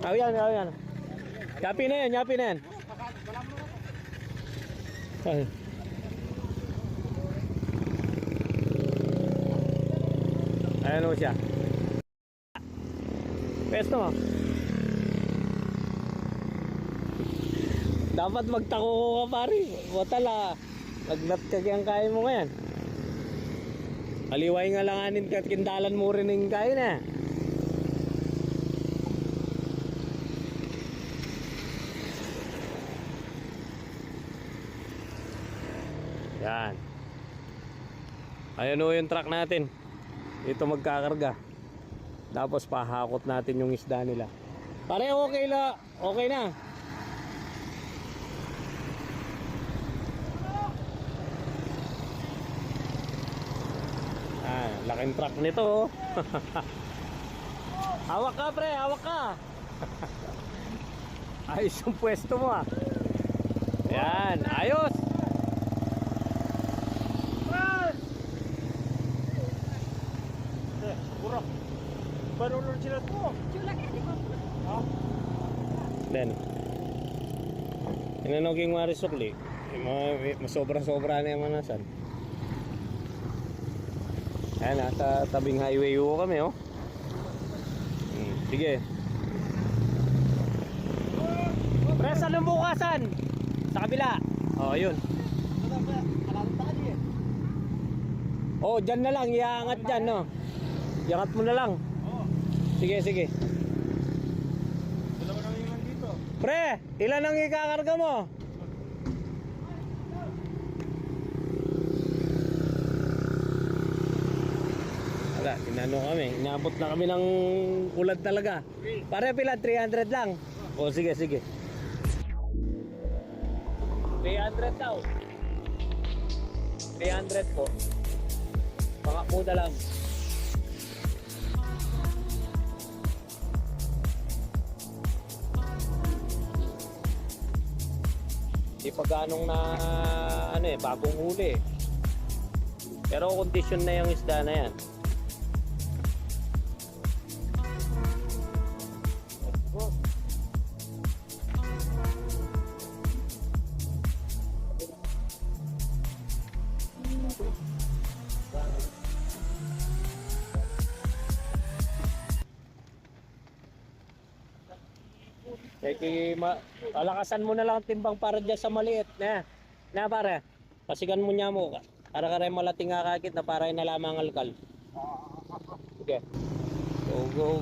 Yan. Yapi na yan. Ay. Ayan mo siya. Pesto mo. Dapat magtako ka pare. Watala. Lagnat ka kayang kaya mo ngayon. Aliway nga langanin ka at kindalan mo rin yung kaya na. Yan. Ayan o yung truck natin. Ito magkakarga. Tapos pahakot natin yung isda nila. Pare okay na. Laking truck nito oh. Hawak ka pre, hawak ka. Ayos yung pwesto mo ah. Ayan, ayos. Kurang. Barulong sila to. Then inanoging marisukli. Masobra-sobra na yung manasan. Ayan, nasa tabing highway ho kami oh. Sige. Pre, sa lumbukasan. Sa kabila. Oh, yun. Oh, dyan na lang. Iangat dyan, no? Iangat mo na lang. Sige. Dalawa nang ilan dito. Pre, ilan ang ikakarga mo? Wala, tinanong kami. Inabot na kami ng ulat talaga. Pare, pila? 300 lang. O, sige. 300 daw. 300 po. Pangakuda lang. Di pa ganong na bagong huli. Pero condition na yung isda na yan. Alakasan mo na lang timbang para dyan sa maliit na pare, pasigan mo niya mo para kare malating kakakit na para na lamang alkal. Okay, go